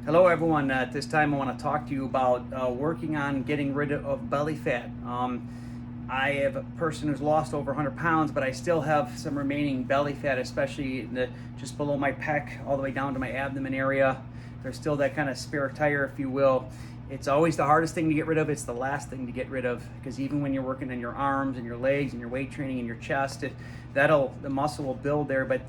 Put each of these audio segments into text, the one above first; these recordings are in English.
Hello everyone, at this time I want to talk to you about working on getting rid of belly fat. I have a person who's lost over 100 pounds, but I still have some remaining belly fat, especially just below my pec, all the way down to my abdomen area. There's still that kind of spare tire, if you will. It's always the hardest thing to get rid of. It's the last thing to get rid of, because even when you're working on your arms and your legs and your weight training and your chest, the muscle will build there. But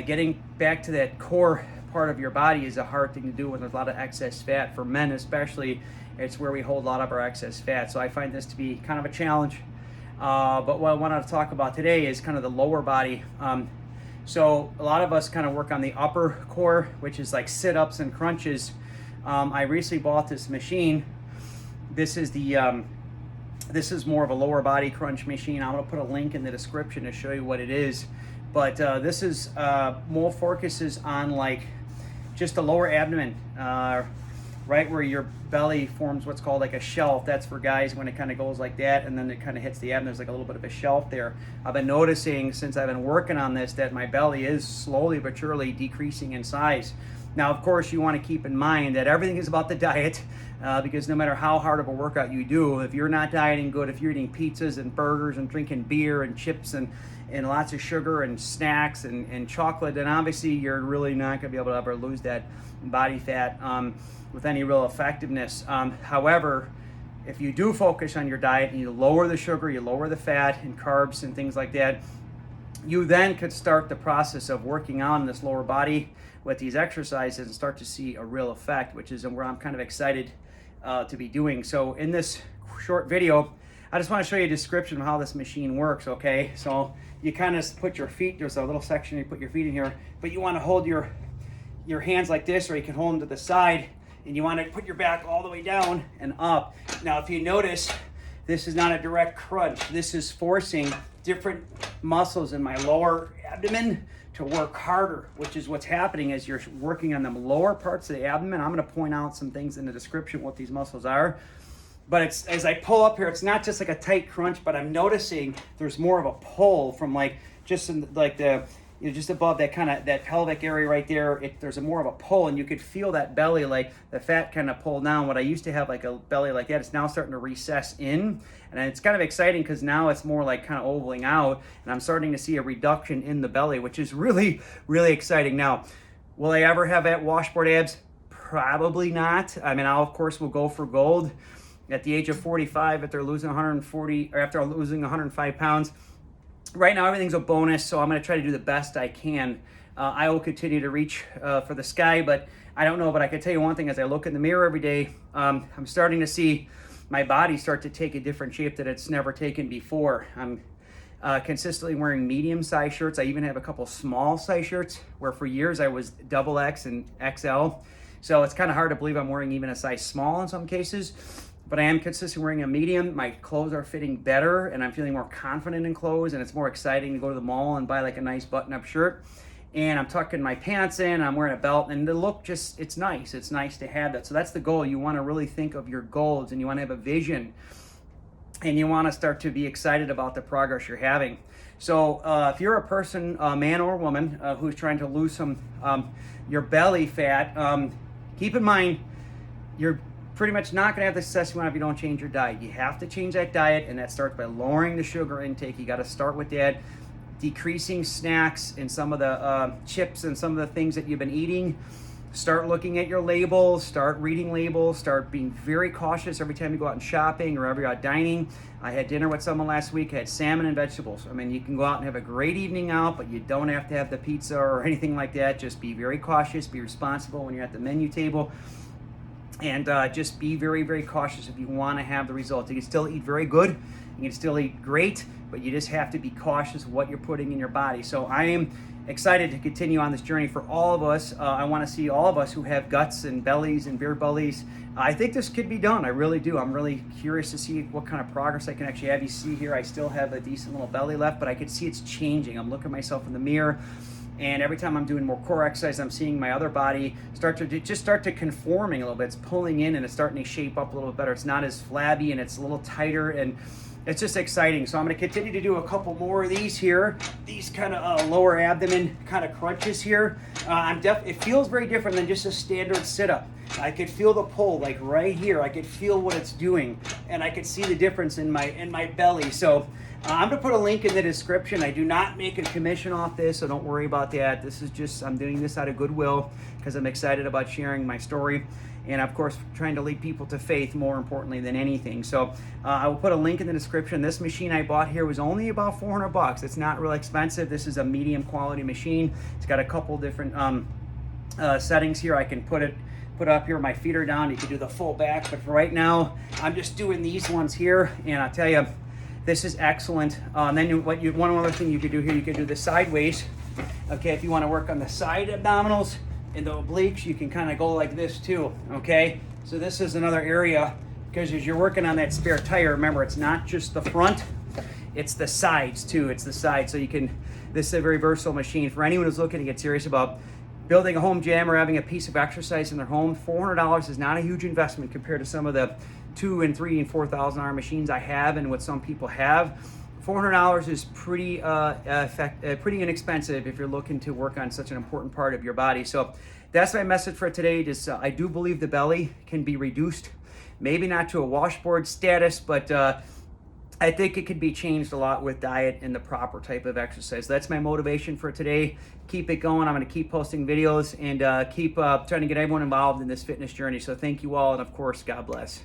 getting back to that core part of your body is a hard thing to do when there's a lot of excess fat. For men especially, it's where we hold a lot of our excess fat. So I find this to be kind of a challenge. But what I wanted to talk about today is kind of the lower body. So a lot of us kind of work on the upper core, which is like sit-ups and crunches. I recently bought this machine. This is more of a lower body crunch machine. I'm gonna put a link in the description to show you what it is. But this is more focuses on like just the lower abdomen, right where your belly forms what's called like a shelf. That's for guys when it kind of goes like that, and then it kind of hits the abdomen. There's like a little bit of a shelf there. I've been noticing since I've been working on this that my belly is slowly but surely decreasing in size. Now, of course, you want to keep in mind that everything is about the diet, because no matter how hard of a workout you do, if you're not dieting good, if you're eating pizzas and burgers and drinking beer and chips and lots of sugar and snacks and chocolate, then obviously you're really not going to be able to ever lose that body fat with any real effectiveness. However, if you do focus on your diet and you lower the sugar, you lower the fat and carbs and things like that, you then could start the process of working on this lower body with these exercises and start to see a real effect, which is where I'm kind of excited to be doing. So in this short video, I just want to show you a description of how this machine works, okay? So you kind of put your feet, there's a little section you put your feet in here, but you want to hold your hands like this, or you can hold them to the side, and you want to put your back all the way down and up. Now, if you notice, this is not a direct crunch. This is forcing different muscles in my lower abdomen to work harder, which is what's happening as you're working on the lower parts of the abdomen. I'm going to point out some things in the description what these muscles are. But it's, as I pull up here, it's not just like a tight crunch, but I'm noticing there's more of a pull from like just in like the, you know, just above that kind of that pelvic area right there. There's more of a pull, and you could feel that belly, like the fat kind of pull down. What I used to have like a belly like that, it's now starting to recess in, and it's kind of exciting because now it's more like kind of ovaling out, and I'm starting to see a reduction in the belly, which is really, really exciting. Now, will I ever have that washboard abs? Probably not. I mean, I'll of course will go for gold at the age of 45 after losing 140 or after losing 105 pounds. Right now, everything's a bonus, so I'm going to try to do the best I can. I will continue to reach for the sky, but I don't know. But I can tell you one thing: as I look in the mirror every day, I'm starting to see my body start to take a different shape that it's never taken before. I'm consistently wearing medium-size shirts. I even have a couple small-size shirts, where for years I was XX and XL. So it's kind of hard to believe I'm wearing even a size small in some cases. But I am consistently wearing a medium. My clothes are fitting better, and I'm feeling more confident in clothes, and it's more exciting to go to the mall and buy like a nice button-up shirt. And I'm tucking my pants in, I'm wearing a belt, and the look just, it's nice. It's nice to have that. So that's the goal. You want to really think of your goals, and you want to have a vision, and you want to start to be excited about the progress you're having. So if you're a person, a man or a woman, who's trying to lose some your belly fat, keep in mind you're pretty much not going to have the success you want if you don't change your diet. You have to change that diet, and that starts by lowering the sugar intake. You got to start with that, decreasing snacks and some of the chips and some of the things that you've been eating. Start looking at your labels, start reading labels, start being very cautious every time you go out and shopping or ever out dining. I had dinner with someone last week, I had salmon and vegetables. I mean, you can go out and have a great evening out, but you don't have to have the pizza or anything like that. Just be very cautious, be responsible when you're at the menu table. And just be very, very cautious if you want to have the results. You can still eat very good, you can still eat great, but you just have to be cautious of what you're putting in your body. So I am excited to continue on this journey for all of us. I want to see all of us who have guts and bellies and beer bellies. I think this could be done. I really do. I'm really curious to see what kind of progress I can actually have. You see here, I still have a decent little belly left, but I can see it's changing. I'm looking at myself in the mirror, and every time I'm doing more core exercise, I'm seeing my other body start to conforming a little bit. It's pulling in, and it's starting to shape up a little bit better. It's not as flabby, and it's a little tighter, and it's just exciting. So I'm going to continue to do a couple more of these here, these kind of lower abdomen kind of crunches here. It feels very different than just a standard sit-up. I could feel the pull, like right here. I could feel what it's doing, and I could see the difference in my belly. So I'm gonna put a link in the description. I do not make a commission off this, so don't worry about that. This is just, I'm doing this out of goodwill because I'm excited about sharing my story, and of course trying to lead people to faith more importantly than anything. So I will put a link in the description. This machine I bought here was only about 400 bucks. It's not really expensive. This is a medium quality machine. It's got a couple different settings here. I can put up here, my feet are down. You can do the full back, but for right now I'm just doing these ones here, and I'll tell you, this is excellent. Then one other thing you could do here, you could do the sideways. Okay, if you want to work on the side abdominals and the obliques, you can kind of go like this too. Okay, so this is another area, because as you're working on that spare tire, remember, it's not just the front, it's the sides too. It's the sides. So you can, this is a very versatile machine for anyone who's looking to get serious about building a home gym or having a piece of exercise in their home. $400 is not a huge investment compared to some of the $2,000 and $3,000 and $4,000 machines I have and what some people have. $400 is pretty inexpensive if you're looking to work on such an important part of your body. So that's my message for today. Just I do believe the belly can be reduced, maybe not to a washboard status, but I think it could be changed a lot with diet and the proper type of exercise. That's my motivation for today. Keep it going. I'm going to keep posting videos and keep trying to get everyone involved in this fitness journey. So thank you all, and of course, God bless.